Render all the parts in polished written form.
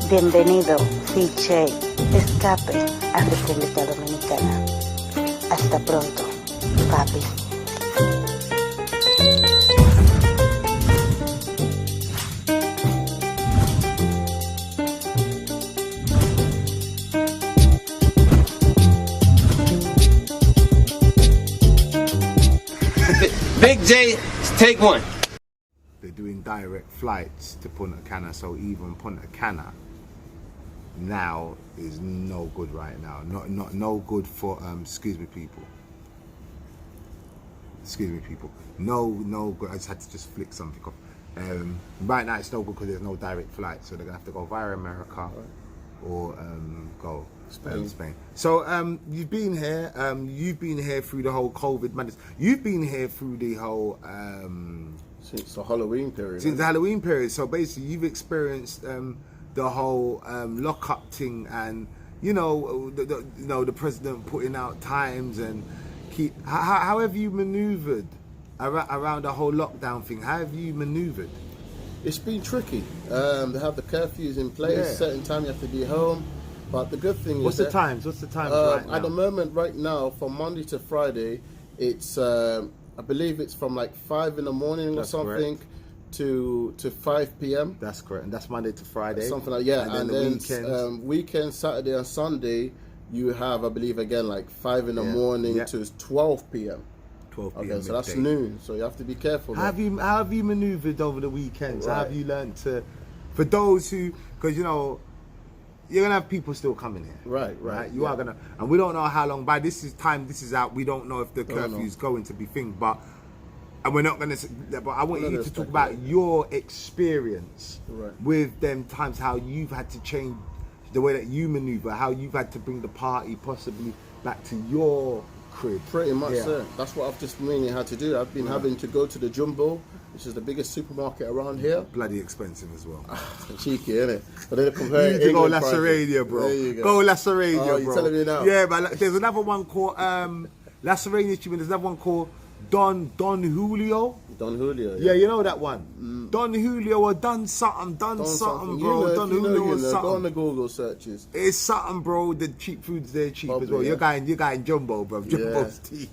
Bienvenido, BIGJAY, escape a República Dominicana. Hasta pronto, papi. Big J, take one. They're doing direct flights to Punta Cana, so even Punta Cana now is no good right now. No good for excuse me people. No good. I just had to just flick something off. Right now it's no good because there's no direct flight, so they're gonna have to go via America or go Spain. So you've been here. You've been here through the whole COVID madness. You've been here through the whole since the Halloween period. Since the Halloween period. So basically, you've experienced the whole lock-up thing, and the president putting out times and how have you manoeuvred around the whole lockdown thing? How have you manoeuvred? It's been tricky. They have the curfews in place. Certain time you have to be home. But the good thing What's is the times right now? At the moment, right now, from Monday to Friday, it's I believe it's from like 5 in the morning or something to 5 p.m. That's correct, and that's Monday to Friday. Something like and then weekend, Saturday and Sunday, you have I believe again like 5 in the morning to 12 p.m. 12 p.m. Okay, so that's noon. So you have to be careful. How have you manoeuvred over the weekends? Right. How have you learned to, for those who, because you're gonna have people still coming here. Right. You are gonna, and we don't know how long. By this is out. We don't know if the curfew is going to be thing, and we're not gonna. But I want you to talk about your experience with them times, how you've had to change the way that you maneuver, how you've had to bring the party possibly back to your crib. Pretty much, sir. That's what I've just mainly had to do. I've been having to go to the Jumbo, which is the biggest supermarket around here. Bloody expensive as well. Cheeky, innit? But then compare you need to go La Serenia, bro. There you go. Go La Serenia, bro. You're telling me now? Yeah, but there's another one called La Serenia. There's another one called Don Julio. Don Julio. Yeah, you know that one. Don Julio or done something, bro. Don Julio or something. Go on the Google searches. It's something, bro. The cheap food's there cheap as well. You're going Jumbo, bro. Jumbo's teeth.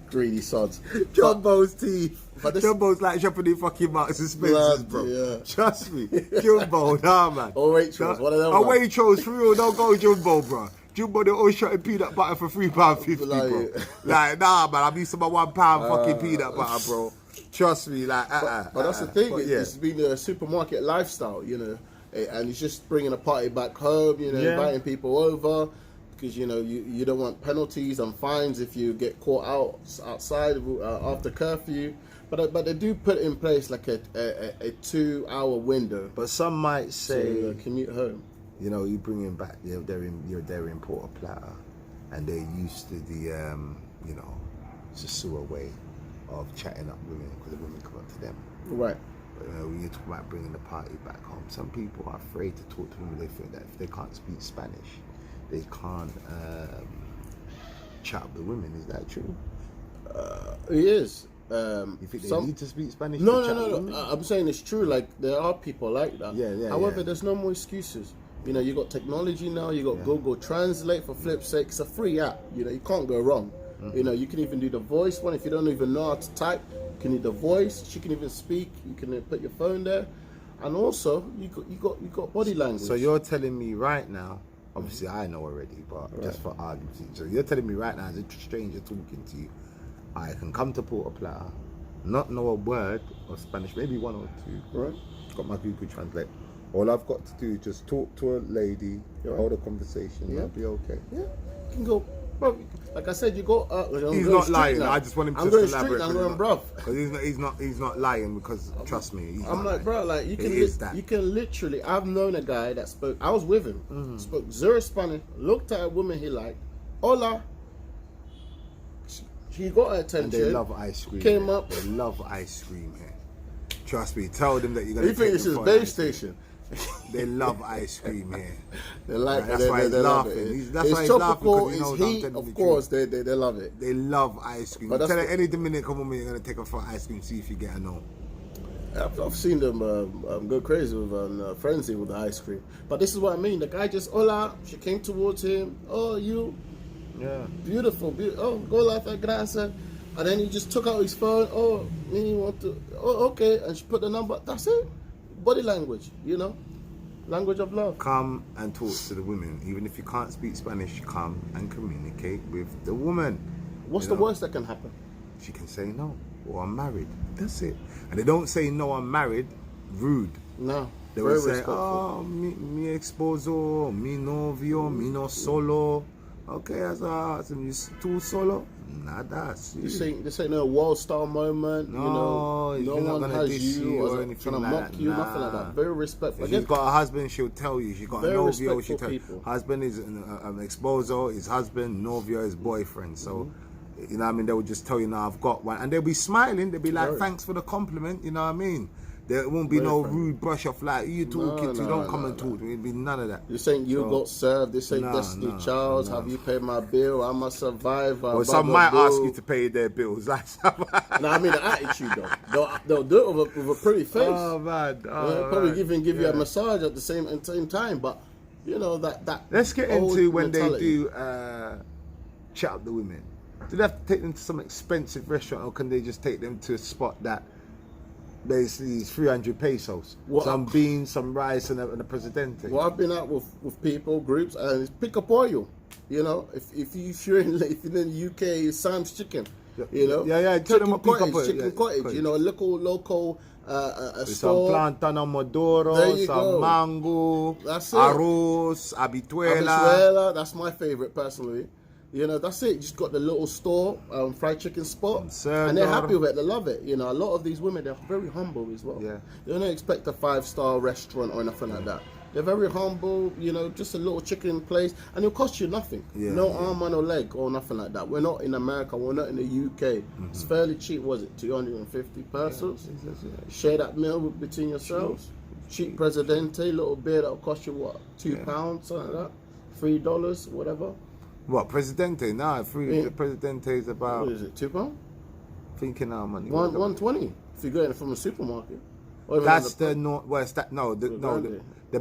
Greedy sods. Jumbo's teeth. Jumbo's like shopping in fucking Marks and Spencer's, bro. Yeah. Trust me. Jumbo, nah, man. Or Waitrose, one of them. Or Waitrose, for real, don't go Jumbo, bro. Jumbo, they're all shotting peanut butter for £3.50, bro. Like, nah, man, I'm used to my £1 fucking peanut butter, bro. Trust me, like, But that's the thing, it's been a supermarket lifestyle, and it's just bringing a party back home, inviting people over, because, you don't want penalties and fines if you get caught outside after curfew. But they do put in place like a 2-hour window. But some might say to commute home. You bring in back. They're in Puerto Plata, and they're used to the sosua way of chatting up women because the women come up to them. Right. But when you talk about bringing the party back home, some people are afraid to talk to women. They think that if they can't speak Spanish, they can't chat up the women. Is that true? It is. You think they need to speak Spanish? No. I'm saying it's true. Like there are people like that. Yeah. However, there's no more excuses. You got technology now. You got Google Translate for flip's sake. It's a free app. You can't go wrong. Mm-hmm. You can even do the voice one if you don't even know how to type. You can do the voice. She can even speak. You can put your phone there, and also you got body language. So you're telling me right now. Obviously, I know already, but just for argument's sake. So you're telling me right now, as a stranger talking to you, I can come to Puerto Plata, not know a word of Spanish, maybe one or two. Right. Got my Google Translate. All I've got to do is just talk to a lady, hold a conversation, I'll be okay. Yeah, you can go, bro. Like I said, you go. He's not lying. Now. I just want him to elaborate. I'm going, bro. Because he's not lying. Because trust me, I'm like, bro. Like you can literally. I've known a guy that spoke. I was with him. Spoke zero Spanish. Looked at a woman he liked. Hola. He got her attention. And they love ice cream. Came up. They love ice cream here. Trust me. Tell them that you're gonna. You think this is a base station? They love ice cream here. They like that's why he's laughing. That's why he's laughing because he knows I'm telling of course, they love it. They love ice cream. Tell any Dominican woman you're gonna take her for ice cream, see if you get her no. I've seen them go crazy with frenzy with the ice cream. But this is what I mean. The guy just, hola, she came towards him. Oh, you. Yeah. Beautiful. Oh, go la gracias. And then he just took out his phone. Oh, me want to. Oh, okay. And she put the number. That's it. Body language, you know. Language of love. Come and talk to the women. Even if you can't speak Spanish, come and communicate with the woman. What's the worst that can happen? She can say no, or I'm married. That's it. And they don't say no, I'm married, rude. No. They will say, oh, mi esposo, mi novio, mi no solo. Okay, tú solo? Nada. This ain't no world star moment. No, you know, no one has you or anything like mock that. you, nothing like that. Very respectful. If she's got a husband, she'll tell you. She's got a novio, she'll tell you. Husband is an esposo, his husband, novio, his boyfriend. So, you know what I mean? They will just tell you, now I've got one. And they'll be smiling. They'll be like, thanks for the compliment. You know what I mean? There won't be no rude brush off like, who you talking to? Don't come and talk to me. It'll be none of that. You're saying you got served. They say Destiny Charles, have you paid my bill? I'm a survivor. Or some might ask you to pay their bills. That's no, I mean the attitude though. They'll do it with a pretty face. Oh man. Probably give you a massage at the same time. But you know that. Let's get into when mentality. They do chat up the women. Do they have to take them to some expensive restaurant, or can they just take them to a spot that basically is 300 pesos? Some beans, some rice, and a presidente. Well, I've been out with people, groups, and it's pick up oil. You know, if you're in the UK, it's Sam's Chicken. You know, tell them what pick up oil. Chicken cottage. You know, a local a store. Some plátano maduro, some mango, arroz, habichuela. That's my favorite personally. You know, that's it. You just got the little store, fried chicken spot, and they're happy with it. They love it. You know, a lot of these women, they're very humble as well. Yeah. They don't expect a 5-star restaurant or nothing like that. They're very humble, you know, just a little chicken place, and it'll cost you nothing. No arm and no leg or nothing like that. We're not in America. We're not in the UK. It's fairly cheap. Was it 250 pesos? Share that meal between yourselves. Cheap Presidente, little beer that'll cost you what, £2, something like that, $3, whatever. What, Presidente? Nah, the Presidente is about... What is it, £2? Thinking our money. 120 if you're getting it from a supermarket. That's the the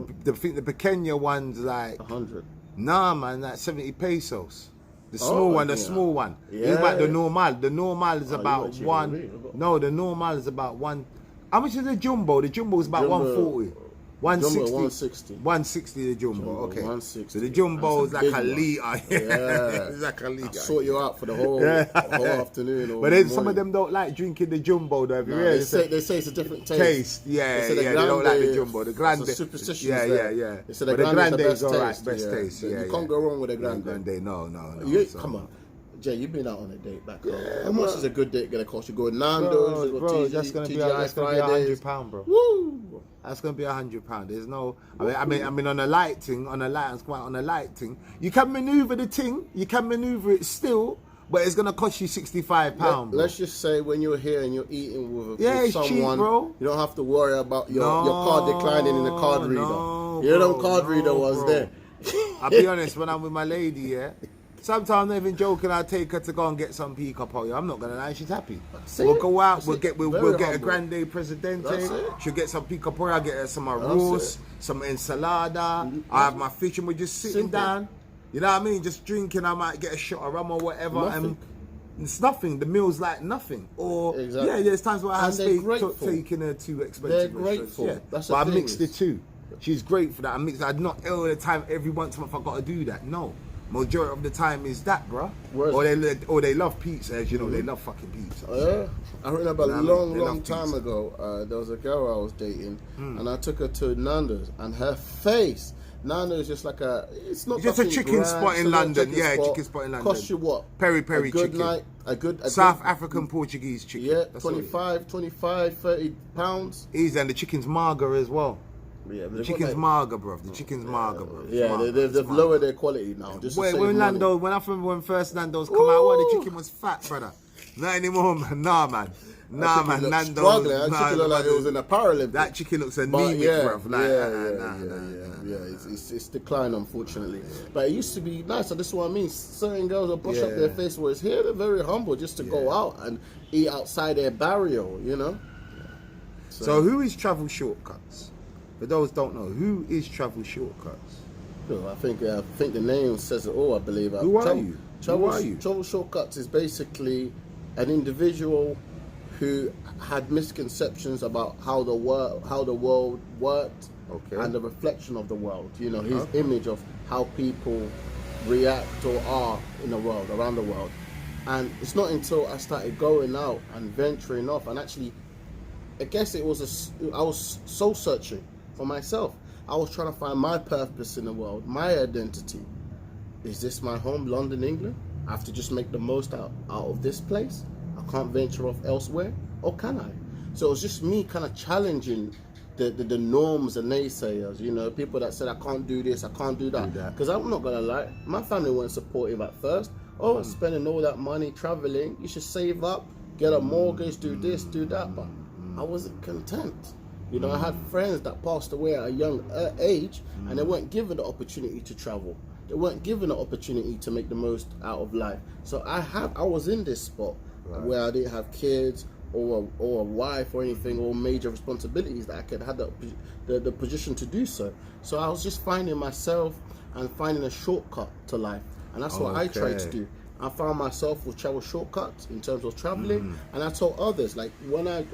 pequeña one's like 100. Nah, man, that's 70 pesos. The small one, the small one. Yeah. It's about the normal. The normal is about one. No, the normal is about one. How much is the jumbo? The jumbo is about 140. 160. 160 the jumbo. Okay. 160. So the jumbo is like a liter. Yeah. It's like a liter. I'll sort you out for the whole afternoon. Or but then some of them don't like drinking the jumbo though. They say it's a different taste. They don't like the jumbo. The grande. Superstition. Yeah. So the grande is alright. Best taste. You can't go wrong with the grande. No. Come on. Jay, you've been out on a date back home. How much is a good date gonna cost you? Go to Nando's, bro, that's gonna be £100, bro. Woo! That's gonna be £100. There's no. I mean, on a light thing, you can maneuver the thing. You can maneuver it still, but it's gonna cost you £65. Let's just say when you're here and you're eating with it's someone, cheap, bro. You don't have to worry about your card declining in the card reader. You know, card reader was there. I'll be honest, when I'm with my lady, sometimes I'm not even joking. I take her to go and get some pico pollo. I'm not gonna lie, she's happy. We'll go out. We'll get a grande presidente. She'll get some pico pollo. I'll get her some arroz, some ensalada. I have my fish, and we're just sitting down. You know what I mean? Just drinking. I might get a shot of rum or whatever, and it's nothing. The meal's like nothing. Or there's times where I have taking her to expensive. They're grateful. Yeah. But I mix the two. She's great for that. I'm not all the time. Every once in a month I got to do that. No. Majority of the time is that, bro. Or they love pizza, as you know. They love fucking pizza. I remember a long time ago, there was a girl I was dating, and I took her to Nando's, and her face. Nando's just like it's just a chicken spot in London. Chicken spot in London. Cost you what? Peri chicken. A South African Portuguese chicken. Yeah, 25, 30 pounds. Easy, and the chicken's mager as well. Yeah, the chicken's mager, bro. The chicken's mager, bro. Yeah, they've lowered their quality now. Just when first Nando's come out, the chicken was fat, brother. Not anymore, man. Nah, man. Nando's. Struggling. That chicken looked like it was in a Paralympics. That chicken looks anemic, bro. It's declined, unfortunately. But it used to be nice. And this is what I mean. Certain girls will brush up their face, whereas here they're very humble just to go out and eat outside their barrio, you know. So who is Travel Shortcuts? For those who don't know, who is Travel Shortcuts? Well, I think the name says it all. I believe. Who are you? Travel Shortcuts is basically an individual who had misconceptions about how the world worked, and the reflection of the world. You know, his image of how people react or are in the world, around the world. And it's not until I started going out and venturing off, and actually, I guess I was soul searching for myself. I was trying to find my purpose in the world, my identity. Is this my home, London, England? I have to just make the most out of this place. I can't venture off elsewhere, or can I? So it was just me kind of challenging the norms and naysayers, you know, people that said I can't do this, I can't do that. Because I'm not gonna lie, my family weren't supportive at first. Oh, spending all that money traveling, you should save up, get a mortgage, do this, do that. But I wasn't content. You know, I had friends that passed away at a young age, and they weren't given the opportunity to travel. They weren't given the opportunity to make the most out of life. So I was in this spot where I didn't have kids or a wife or anything, or major responsibilities that I could have the position to do so. So I was just finding myself and finding a shortcut to life, and that's what I tried to do. I found myself with travel shortcuts in terms of traveling, and I told others, like when I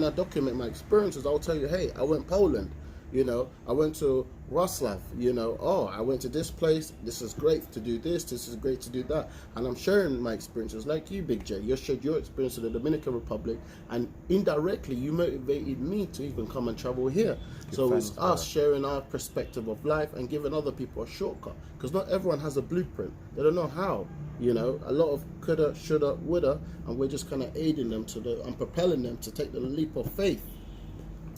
document my experiences, I'll tell you, hey, I went Poland, you know, I went to Wrocław, you know, oh, I went to this place, this is great to do this is great to do that. And I'm sharing my experiences like you, Big J. You shared your experience in the Dominican Republic, and indirectly you motivated me to even come and travel here. So it's us sharing our perspective of life and giving other people a shortcut, because not everyone has a blueprint. They don't know how, you know, a lot of coulda, shoulda, woulda, and we're just kind of aiding them and propelling them to take the leap of faith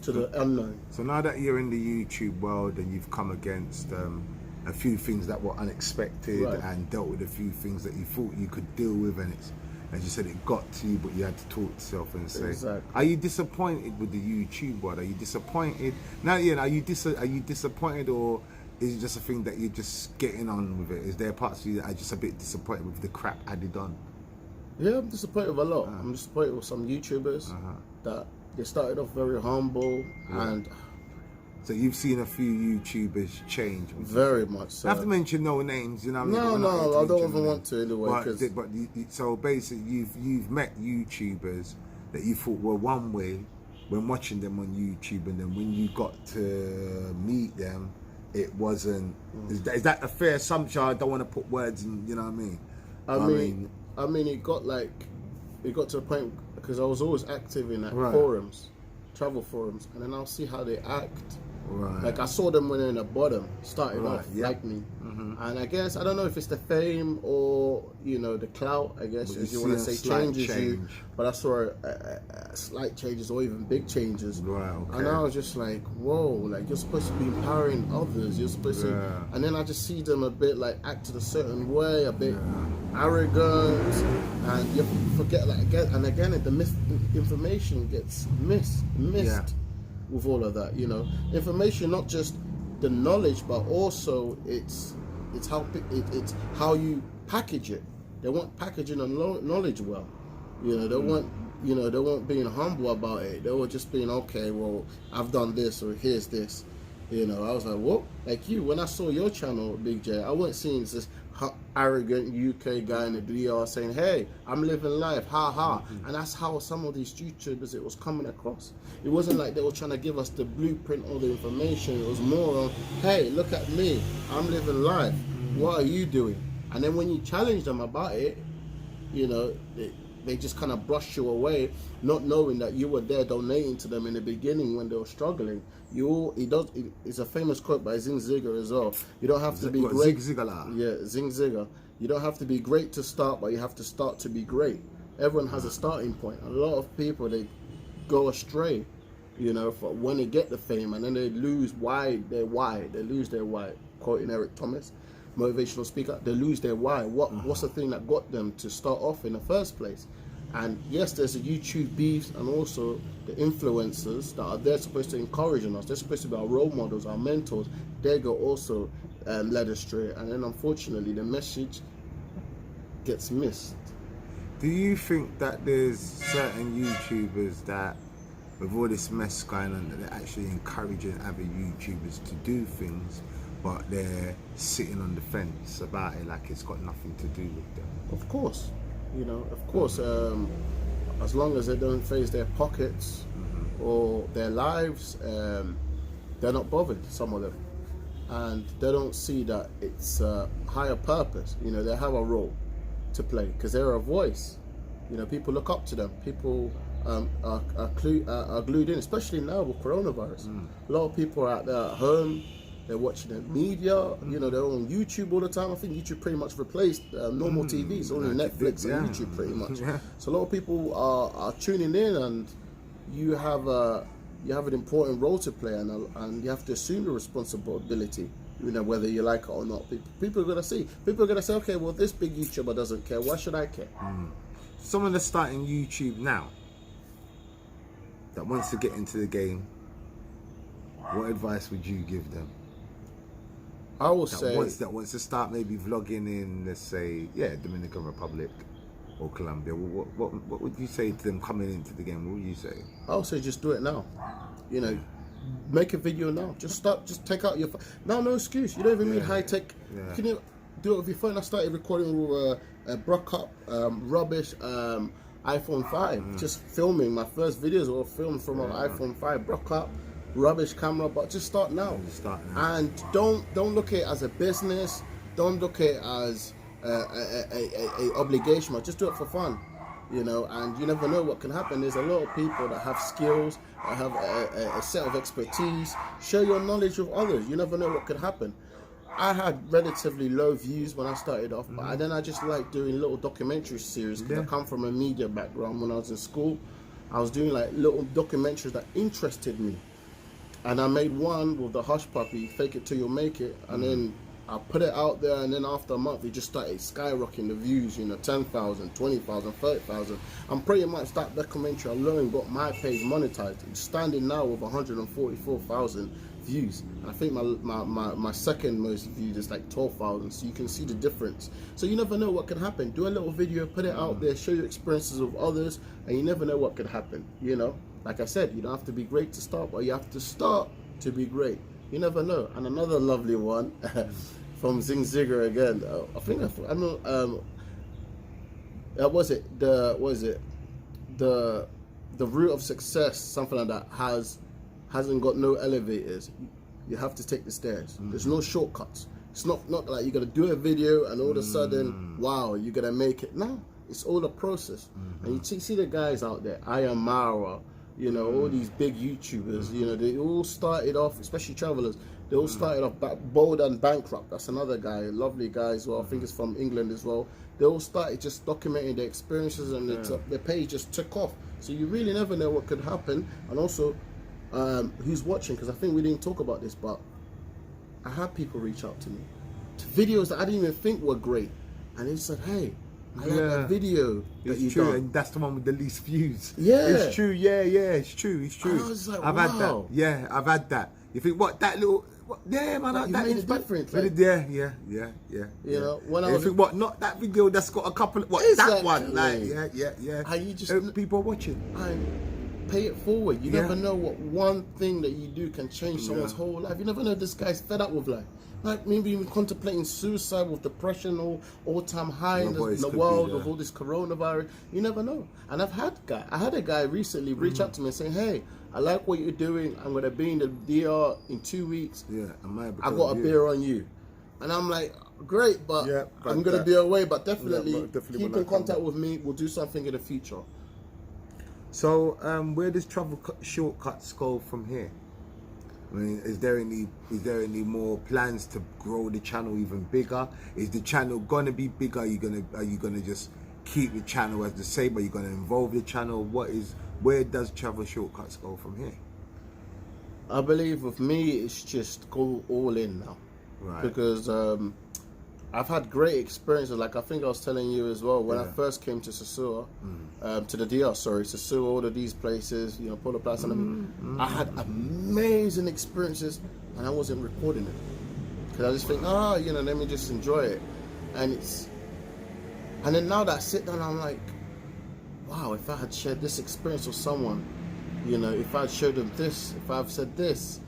to the unknown. So now that you're in the YouTube world and you've come against a few things that were unexpected and dealt with a few things that you thought you could deal with, and it's, as you said, it got to you, but you had to talk to yourself and say, are you disappointed with the YouTube world? Are you disappointed? Now, are you disappointed, or is it just a thing that you're just getting on with it? Is there parts of you that are just a bit disappointed with the crap added on? Yeah, I'm disappointed with a lot. I'm disappointed with some YouTubers that they started off very humble, and so you've seen a few YouTubers change. Very much so. I have to mention no names, you know what I mean? No, I don't even want to anyway. So basically, you've met YouTubers that you thought were one way when watching them on YouTube, and then when you got to meet them, it wasn't. Is that a fair assumption? I don't want to put words in, you know what I mean? I mean, it got to a point, because I was always active in forums, travel forums, and then I'll see how they act. Like I saw them when they're in the bottom, starting off like me, and I guess I don't know if it's the fame or, you know, the clout, I guess, as you want to say, changes you. But I saw slight changes or even big changes, and I was just like, whoa, like you're supposed to be empowering others, you're supposed to, and then I just see them a bit like acting a certain way, a bit arrogant, and you forget, like again the information gets missed with all of that, you know, information, not just the knowledge, but also it's how you package it. They want packaging and knowledge well, you know. They weren't being humble about it. They were just being, okay, well, I've done this, or here's this. You know, I was like, what? Like you, when I saw your channel, Big J, I wasn't seeing this arrogant UK guy in the DR saying, hey, I'm living life, ha ha. And that's how some of these YouTubers, it was coming across. It wasn't like they were trying to give us the blueprint or the information. It was more on, hey, look at me, I'm living life. What are you doing? And then when you challenge them about it, you know, they just kind of brush you away, not knowing that you were there donating to them in the beginning when they were struggling. It's a famous quote by Zig Ziglar as well. You don't have to be great. Zig Ziglar. You don't have to be great to start, but you have to start to be great. Everyone has a starting point. A lot of people, they go astray, you know, for when they get the fame, and then they lose their why. They lose their why. Quoting Eric Thomas, motivational speaker, they lose their why. What's the thing that got them to start off in the first place? And yes, there's a YouTube beefs, and also the influencers that are there supposed to encourage us. They're supposed to be our role models, our mentors. They go also led astray, and then unfortunately the message gets missed. Do you think that there's certain YouTubers that with all this mess going on, that they're actually encouraging other YouTubers to do things, but they're sitting on the fence about it like it's got nothing to do with them. Of course, you know, of course, as long as they don't face their pockets or their lives, they're not bothered, some of them. And they don't see that it's a higher purpose. You know, they have a role to play because they're a voice. You know, people look up to them. People are glued in, especially now with coronavirus. A lot of people are out there at home. They're watching the media. You know, they're on YouTube all the time. I think YouTube pretty much replaced normal TV. It's only Netflix and YouTube pretty much. So a lot of people are tuning in, and you have an important role to play, and you have to assume the responsibility. You know, whether you like it or not. People are gonna see. People are gonna say, okay, well, this big YouTuber doesn't care. Why should I care? Someone that's starting YouTube now, that wants to get into the game, what advice would you give them? I will say that wants to start maybe vlogging in, let's say, Dominican Republic or Colombia. What would you say to them coming into the game? What would you say? I would say just do it now. You know, make a video now. Just start. Just take out your phone. No excuse. You don't even need high tech. Can you do it with your phone? I started recording with a Brock up rubbish iPhone 5. Just filming. My first videos were filmed from an iPhone 5 Brock up rubbish camera, but just start now. And don't look at it as a business. Don't look at it as a obligation. Just do it for fun, you know. And you never know what can happen. There's a lot of people that have skills, that have a set of expertise. Share your knowledge with others. You never know what could happen. I had relatively low views when I started off, but then I just like doing little documentary series because I come from a media background. When I was in school, I was doing like little documentaries that interested me. And I made one with the Hush Puppy, Fake It Till You Make It, and then I put it out there, and then after a month, it just started skyrocketing the views, you know, 10,000, 20,000, 30,000. And pretty much that documentary alone got my page monetized. It's standing now with 144,000 views. And I think my second most viewed is like 12,000, so you can see the difference. So you never know what can happen. Do a little video, put it out there, show your experiences with others, and you never know what could happen, you know. Like I said, you don't have to be great to start, but you have to start to be great. You never know. And another lovely one from Zing Zigger again. I know. The route of success, something like that, hasn't got no elevators. You have to take the stairs. There's no shortcuts. It's not like you're gonna do a video and all of a sudden, wow, you're gonna make it. No, it's all a process. And you see the guys out there, I Am Mara. You know, all these big YouTubers, you know, they all started off, especially travelers, they all started off bold and bankrupt. That's another guy, a lovely guy as well. I think it's from England as well. They all started just documenting their experiences, and their page just took off. So you really never know what could happen. And also, who's watching, because I think we didn't talk about this, but I had people reach out to me to videos that I didn't even think were great. And they said, hey, I like that video that you done. And that's the one with the least views. Yeah. It's true, it's true. And I was like, I've had that. Yeah, I've had that. You think, that little, man, like, that made a difference. Like, yeah. You know, when you think, not that video that's got a couple, exactly. That one, like, yeah. And you just, people are watching. And pay it forward. You never know what one thing that you do can change someone's whole life. You never know this guy's fed up with life. Like maybe even contemplating suicide with depression or all-time high in the world with all this coronavirus. You never know. And I had a guy recently reach out to me and say, hey, I like what you're doing. I'm going to be in the DR in 2 weeks. Yeah, I got a beer on you. And I'm like, great, but I'm going to be away. But definitely keep in contact with me. We'll do something in the future. So where does travel shortcuts go from here? I mean, is there any more plans to grow the channel even bigger? Is the channel gonna be bigger? Are you gonna just keep the channel as the same? Are you gonna involve the channel? Where does travel shortcuts go from here? I believe with me, it's just go all in now, because I've had great experiences. Like I think I was telling you as well, when I first came to Sosua, to the DR, Sosua, all of these places, you know, Polo Plaza, I had amazing experiences, and I wasn't recording it because I just think, you know, let me just enjoy it. And then now that I sit down, I'm like, wow, if I had shared this experience with someone, You know, if I showed them this, if I've said this.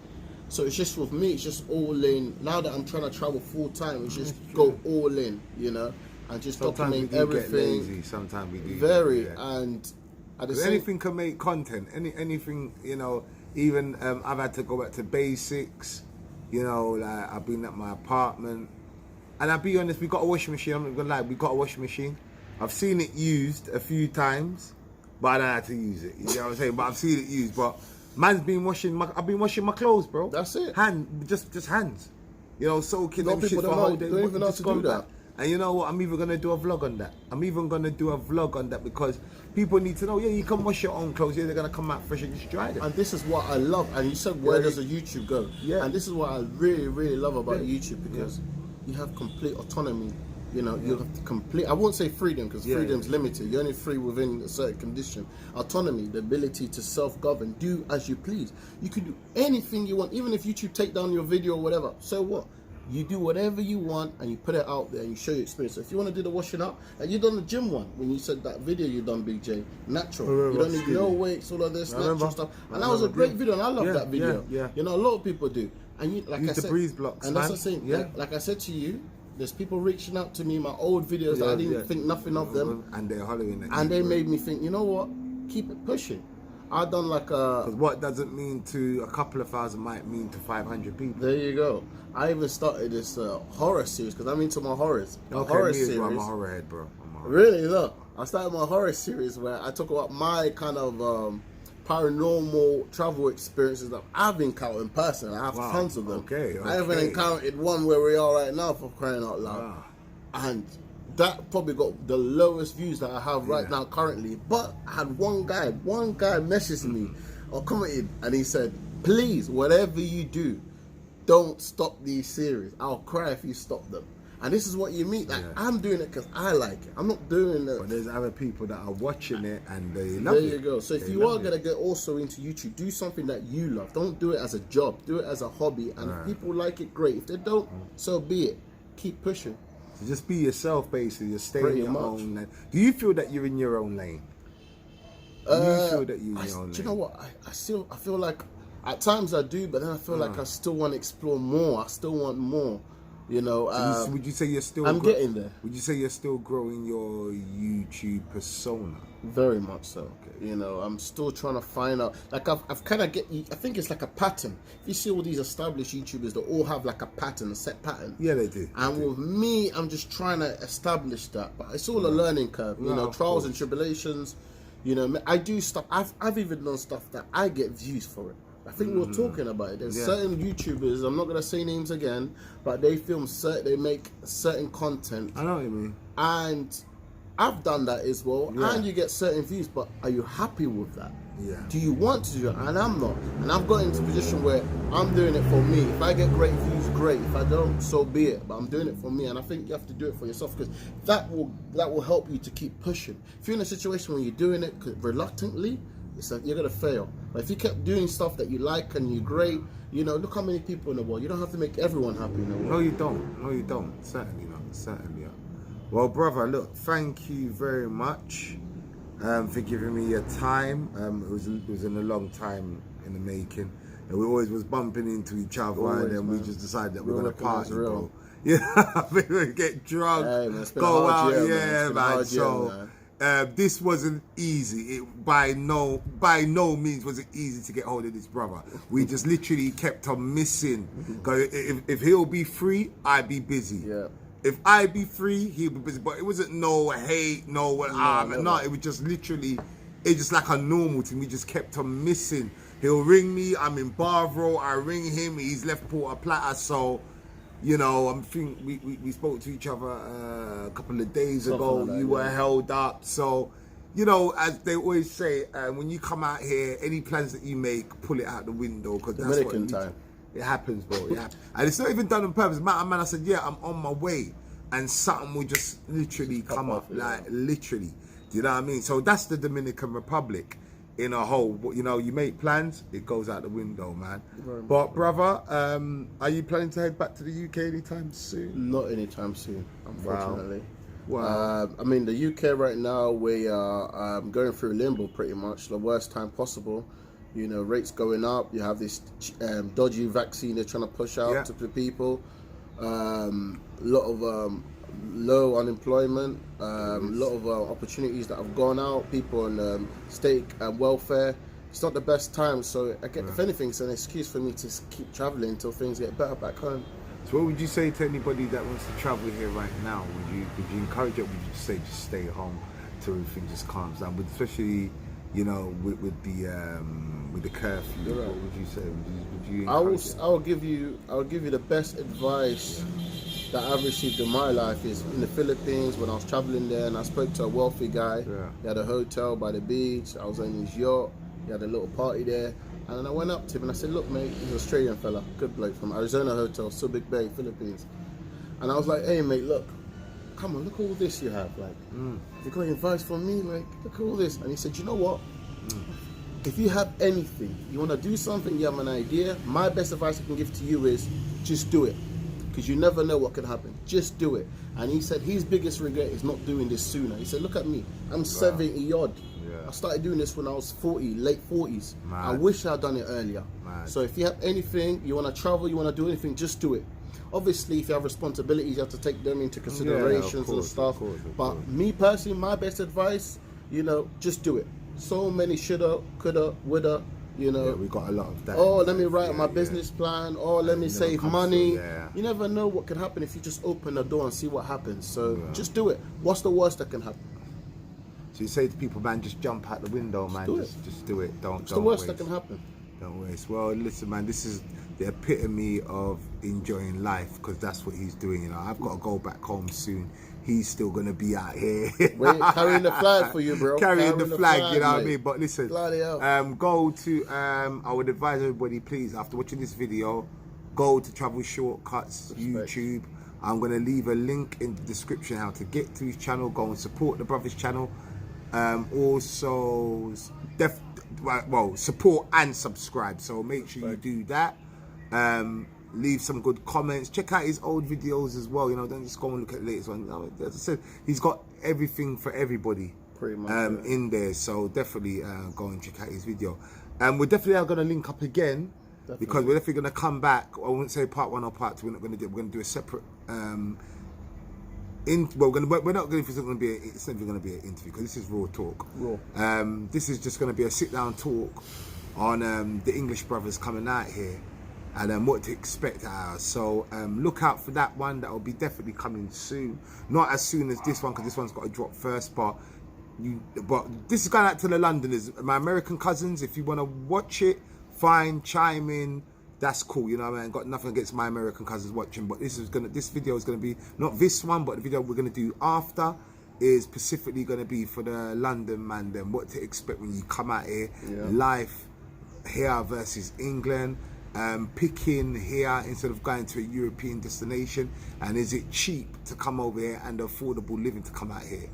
So it's just with me, it's just all in. Now that I'm trying to travel full time, it's just go all in, you know, and just document everything. Get lazy. Sometimes we do. Very, and at the same, anything can make content. Anything, you know. Even I've had to go back to basics. You know, like I've been at my apartment, and I'll be honest, we got a washing machine. I'm not gonna lie, we got a washing machine. I've seen it used a few times, but I don't know how to use it. You know what I'm saying? But I've seen it used, but. Man's been washing I've been washing my clothes, bro. That's it. Just hands. You know, soaking them people shit for a whole day. Don't even know how to do that. And you know what? I'm even gonna do a vlog on that. I'm even gonna do a vlog on that because people need to know. Yeah, you can wash your own clothes. Yeah, they're gonna come out fresh and just dry them. And this is what I love. And you said, where does a YouTube go? Yeah. And this is what I really, really love about YouTube because you have complete autonomy. You know, you have to complete. I won't say freedom because freedom's limited. You're only free within a certain condition. Autonomy, the ability to self-govern, do as you please. You can do anything you want, even if YouTube take down your video or whatever. So what? You do whatever you want and you put it out there and you show your experience. So if you want to do the washing up, and you done the gym one when you said that video you done, Big J, natural. You don't need no weights, all of this natural stuff. And that was a great video, and I love that video. You know, a lot of people do. And you, like I said, the breeze blocks, and that's what I'm saying. Like I said to you. There's people reaching out to me, my old videos that I didn't think nothing of them. And they're hollering at you. And they made me think, you know what? Keep it pushing. I done like a... Because what doesn't mean to a couple of thousand might mean to 500 people. There you go. I even started this horror series because I'm into my horrors. Okay, horror series. I'm a horror head, bro. Really? Look, I started my horror series where I talk about my kind of... paranormal travel experiences that I've encountered in person. I have tons of them. Okay. I haven't encountered one where we are right now, for crying out loud. And that probably got the lowest views that I have right now currently. But I had one guy messaged me or commented and he said, please, whatever you do, don't stop these series. I'll cry if you stop them. And this is what you mean. Like, I'm doing it because I like it. I'm not doing it. But there's other people that are watching it and they love it. There you go. So if you are going to get also into YouTube, do something that you love. Don't do it as a job. Do it as a hobby. And if people like it, great. If they don't, so be it. Keep pushing. So just be yourself, basically. Just stay in your own lane. Do you feel that you're in your own lane? Do you feel that you're in your own lane? Do you know what? I feel like at times I do, but then I feel like I still want to explore more. I still want more. You know, would you say you're still? I'm getting there. Would you say you're still growing your YouTube persona? Very much so. Okay. You know, I'm still trying to find out. Like I've kind of I think it's like a pattern. If you see all these established YouTubers, they all have like a pattern, a set pattern. Yeah, they do. And with me, I'm just trying to establish that. But it's all a learning curve. You know, trials and tribulations. You know, I do stuff. I've even done stuff that I get views for it. I think we were talking about it. There's certain YouTubers, I'm not going to say names again, but they they make certain content. I know what you mean. And I've done that as well. And you get certain views, but are you happy with that? Yeah. Do you want to do it? And I'm not. And I've got into a position where I'm doing it for me. If I get great views, great. If I don't, so be it. But I'm doing it for me. And I think you have to do it for yourself because that will help you to keep pushing. If you're in a situation where you're doing it reluctantly, it's like you're gonna fail. But if you kept doing stuff that you like and you're great, you know, look how many people in the world. You don't have to make everyone happy in the world. No, you don't. No, you don't. Certainly not. Certainly not. Well, brother, look, thank you very much for giving me your time. It was in a long time in the making. And we always was bumping into each other, and then we just decided that we're gonna party, bro. Yeah, we're gonna get drunk, go out, man. So. This wasn't easy. It by no means was it easy to get hold of this brother. We just literally kept on missing. Cause if he'll be free, I'd be busy. Yeah. If I be free, he'll be busy. But it wasn't no hate, no what. No, it was just literally, it's just like a normal thing. We just kept on missing. He'll ring me. I'm in Barbaro. I ring him. He's left Porta Plata. So. You know, I think we spoke to each other a couple of days ago. Like that, you were held up. So, you know, as they always say, when you come out here, any plans that you make, pull it out the window. Because that's Dominican time. It happens, bro. It happens. And it's not even done on purpose. Man, I said, yeah, I'm on my way. And something will just literally come up. Like, literally. Do you know what I mean? So that's the Dominican Republic. In a whole, you know, you make plans, it goes out the window, man. But brother, are you planning to head back to the UK anytime soon? Not anytime soon, unfortunately. Wow. I mean, the UK right now, we are going through limbo pretty much, the worst time possible. You know, rates going up. You have this dodgy vaccine they're trying to push out to the people. A lot of low unemployment. A lot of opportunities that have gone out. People on state welfare. It's not the best time. So, if anything, it's an excuse for me to keep traveling until things get better back home. So what would you say to anybody that wants to travel here right now? Would you encourage it? Would you say just stay home till everything just calms down? But especially, you know, with the curfew, what would you say? Would you I'll give you the best advice that I've received in my life is in the Philippines when I was traveling there and I spoke to a wealthy guy. He had a hotel by the beach. I was on his yacht. He had a little party there. And then I went up to him and I said, look, mate, he's an Australian fella, good bloke from Arizona Hotel, Subic Bay, Philippines. And I was like, hey, mate, look, come on, look at all this you have. Like, you got advice from me? Like, look at all this. And he said, you know what? If you have anything, you want to do something, you have an idea, my best advice I can give to you is just do it. Because you never know what can happen. Just do it. And he said his biggest regret is not doing this sooner. He said, look at me, I'm 70 odd. I started doing this when I was 40, late 40s. I wish I'd done it earlier. So if you have anything, you want to travel, you want to do anything, just do it. Obviously, if you have responsibilities, you have to take them into considerations and stuff. But me personally, my best advice, you know, just do it. So many shoulda, coulda, woulda, you know. We got a lot of that. Oh, let me write my business plan. Oh, let me save money. You never know what can happen if you just open the door and see what happens. So just do it. What's the worst that can happen? So you say to people, man, just jump out the window, man. Just do it. Don't. It's the worst that can happen. Don't waste. Well, listen, man. This is the epitome of enjoying life because that's what he's doing. You know, I've got to go back home soon. He's still gonna be out here. Wait, carrying the flag for you, bro. Carrying the flag, you know what I mean? But listen, go to. I would advise everybody, please, after watching this video, go to Travel Shortcuts YouTube. I'm gonna leave a link in the description how to get to his channel. Go and support the brother's channel. Also, support and subscribe. So make sure you do that. Leave some good comments. Check out his old videos as well. You know, don't just go and look at the latest one. You know, as I said, he's got everything for everybody pretty much in there. So definitely go and check out his video. We're definitely going to link up again because we're definitely going to come back. I wouldn't say part 1 or part 2. We're not going to do. We're going to do a separate. It's not going to be an interview because this is raw talk. This is just going to be a sit-down talk on the English brothers coming out here and what to expect out of us. So look out for that one. That will be definitely coming soon. Not as soon as this one because this one's got to drop first. But this is going out to the Londoners, my American cousins. If you want to watch it, fine, chime in. That's cool, you know what I mean? Got nothing against my American cousins watching, but this video is gonna be not this one, but the video we're gonna do after is specifically gonna be for the London man. Then what to expect when you come out here, life here versus England, picking here instead of going to a European destination, and is it cheap to come over here and affordable living to come out here?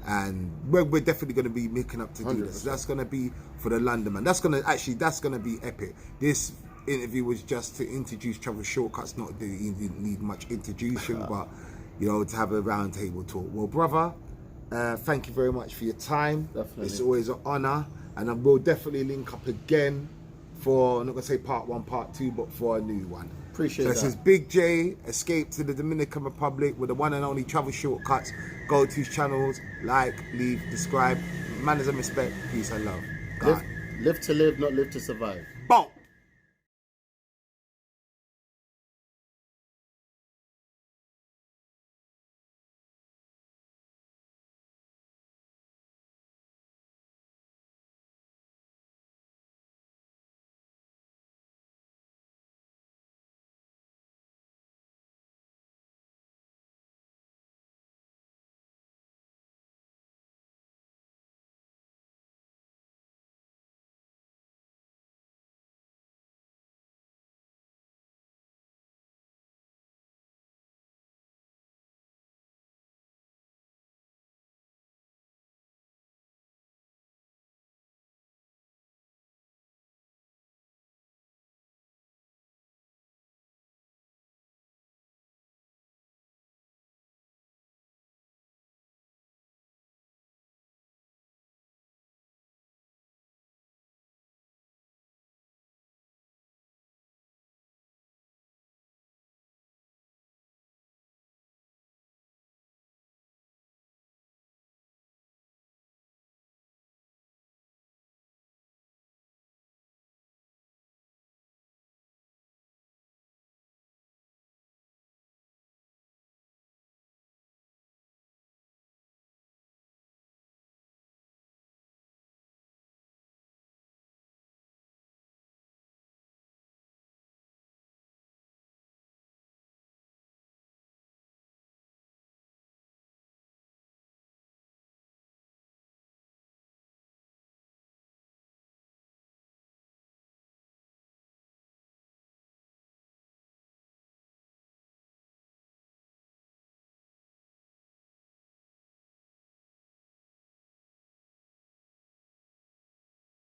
And we're definitely gonna be making up to do 100%. This. That's gonna be for the London man. That's gonna be epic. This interview was just to introduce Travel Shortcuts, not that he didn't need much introduction, but you know, to have a round table talk. Well, brother, thank you very much for your time. It's always an honor, and we'll definitely link up again for, I'm not gonna say part 1, part 2, but for a new one. Appreciate that. This is Big J, Escape to the Dominican Republic with the one and only Travel Shortcuts. Go to his channels, like, leave, subscribe. Manners and respect, peace and love. Live to live, not live to survive. Boom.